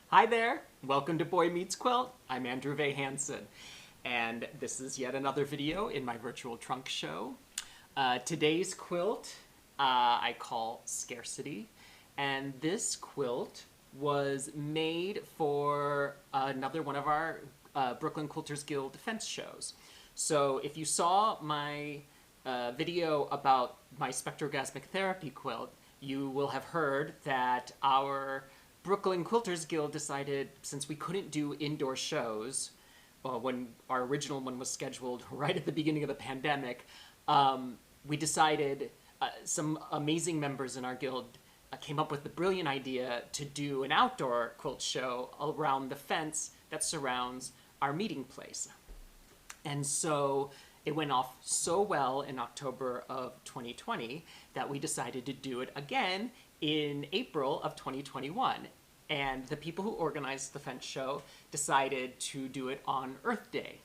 Hi there, welcome to Boy Meets Quilt. I'm Andrew V. Hansen, and this is yet another video in my virtual trunk show. Today's quilt I call Scarcity, and this quilt was made for another one of our Brooklyn Quilters Guild defense shows. So if you saw my video about my spectrorgasmic therapy quilt, you will have heard that our Brooklyn Quilters Guild decided, since we couldn't do indoor shows, when our original one was scheduled right at the beginning of the pandemic, we decided, some amazing members in our guild came up with the brilliant idea to do an outdoor quilt show around the fence that surrounds our meeting place. And so it went off so well in October of 2020 that we decided to do it again in April of 2021. And the people who organized the fence show decided to do it on Earth Day.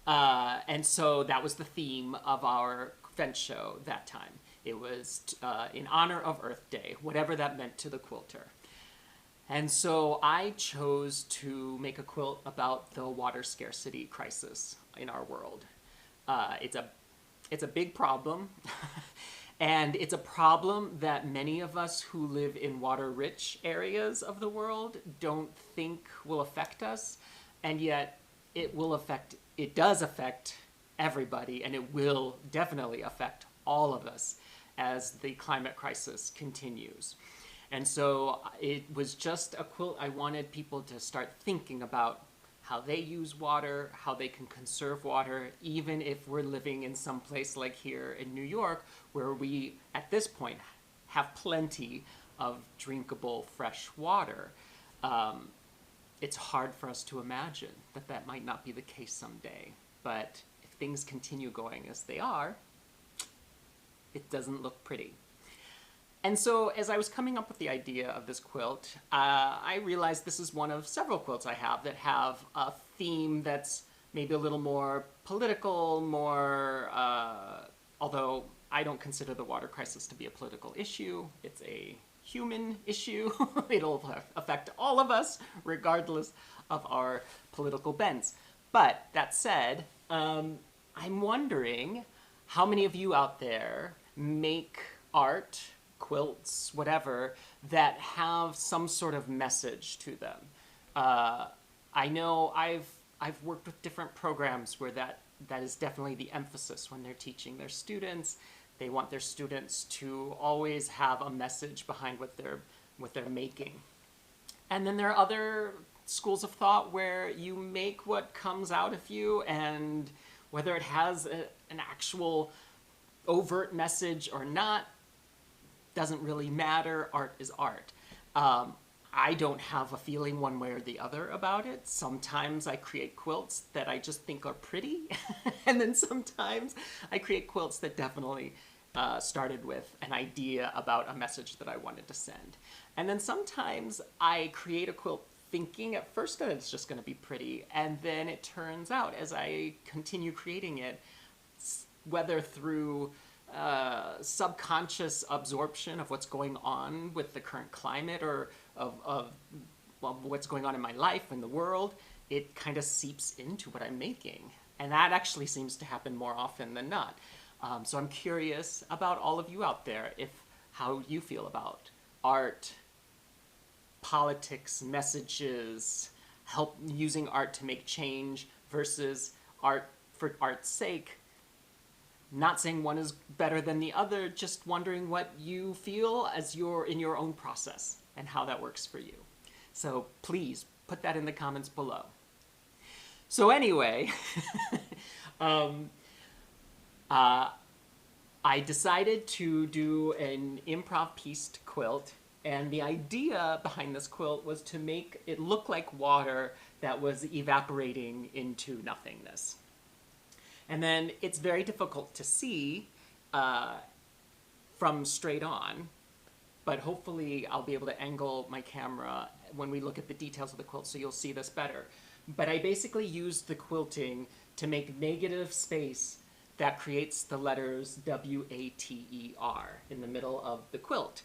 And so that was the theme of our fence show that time. It was in honor of Earth Day, whatever that meant to the quilter. And so I chose to make a quilt about the water scarcity crisis in our world. It's a big problem, and it's a problem that many of us who live in water-rich areas of the world don't think will affect us, and yet it does affect everybody, and it will definitely affect all of us as the climate crisis continues. And so it was just a quilt I wanted people to start thinking about how they use water, how they can conserve water, even if we're living in some place like here in New York, where we, at this point, have plenty of drinkable fresh water. It's hard for us to imagine that that might not be the case someday. But if things continue going as they are, it doesn't look pretty. And so as I was coming up with the idea of this quilt, I realized this is one of several quilts I have that have a theme that's maybe a little more political, although I don't consider the water crisis to be a political issue. It's a human issue. It'll affect all of us, regardless of our political bents. But that said, I'm wondering how many of you out there make art, quilts, whatever, that have some sort of message to them. I know I've worked with different programs where that is definitely the emphasis when they're teaching their students. They want their students to always have a message behind what they're making. And then there are other schools of thought where you make what comes out of you, and whether it has an actual overt message or not doesn't really matter. Art is art. I don't have a feeling one way or the other about it. Sometimes I create quilts that I just think are pretty, and then sometimes I create quilts that definitely started with an idea about a message that I wanted to send. And then sometimes I create a quilt thinking at first that it's just going to be pretty, and then it turns out as I continue creating it, whether through subconscious absorption of what's going on with the current climate or of what's going on in my life and the world, it kind of seeps into what I'm making. And that actually seems to happen more often than not. So I'm curious about all of you out there, how you feel about art, politics, messages, using art to make change versus art for art's sake. Not saying one is better than the other, just wondering what you feel as you're in your own process and how that works for you. So please put that in the comments below. So anyway, I decided to do an improv pieced quilt, and the idea behind this quilt was to make it look like water that was evaporating into nothingness. And then it's very difficult to see from straight on, but hopefully I'll be able to angle my camera when we look at the details of the quilt so you'll see this better. But I basically used the quilting to make negative space that creates the letters W-A-T-E-R in the middle of the quilt.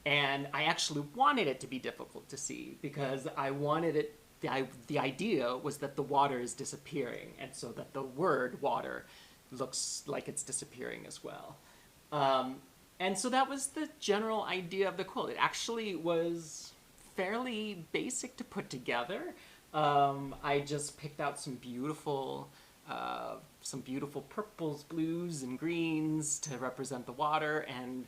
And I actually wanted it to be difficult to see because I wanted it, the idea was that the water is disappearing, and so that the word water looks like it's disappearing as well. And so that was the general idea of the quilt. It actually was fairly basic to put together. I just picked out some beautiful purples, blues, and greens to represent the water and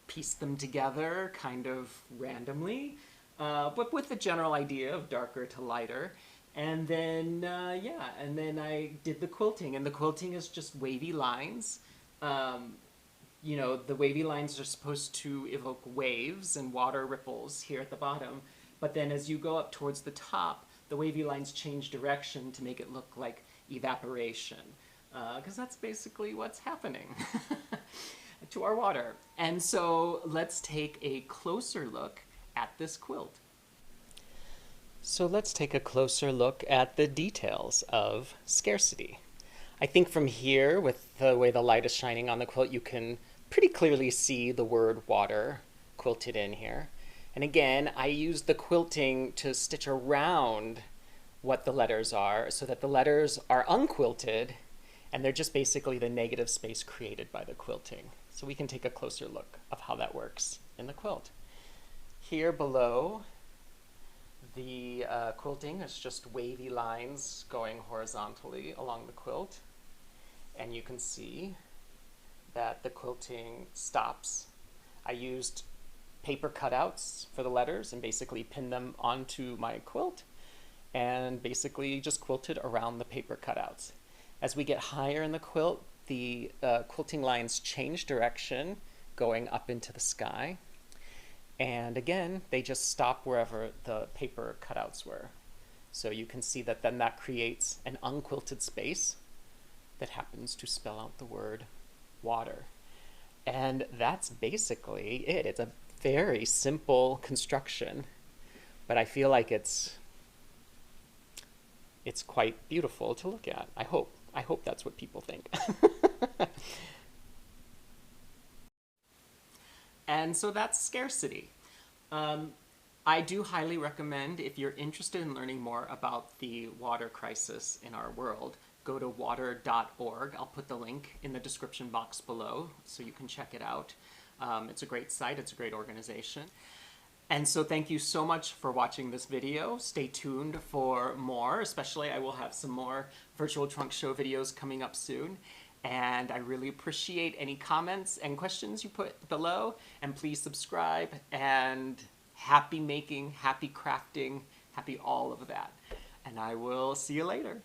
pieced them together kind of randomly, but with the general idea of darker to lighter. And then, yeah, and then I did the quilting, and the quilting is just wavy lines. You know, the wavy lines are supposed to evoke waves and water ripples here at the bottom, but then as you go up towards the top, the wavy lines change direction to make it look like evaporation, because that's basically what's happening to our water. And so let's take a closer look at this quilt. So let's take a closer look at the details of Scarcity. I think from here, with the way the light is shining on the quilt, you can pretty clearly see the word water quilted in here. And again, I used the quilting to stitch around what the letters are so that the letters are unquilted and they're just basically the negative space created by the quilting. So we can take a closer look of how that works in the quilt. Here below, the quilting is just wavy lines going horizontally along the quilt. And you can see that the quilting stops. I used paper cutouts for the letters and basically pinned them onto my quilt and basically just quilted around the paper cutouts. As we get higher in the quilt, the quilting lines change direction going up into the sky. And again, they just stop wherever the paper cutouts were. So you can see that then that creates an unquilted space that happens to spell out the word water. And that's basically it. It's a very simple construction, but I feel like it's quite beautiful to look at. I hope that's what people think. And so that's Scarcity. I do highly recommend, if you're interested in learning more about the water crisis in our world, go to water.org. I'll put the link in the description box below so you can check it out. It's a great site, it's a great organization. And so thank you so much for watching this video. Stay tuned for more, especially I will have some more virtual trunk show videos coming up soon. And I really appreciate any comments and questions you put below. And please subscribe, and happy making, happy crafting, happy all of that. And I will see you later.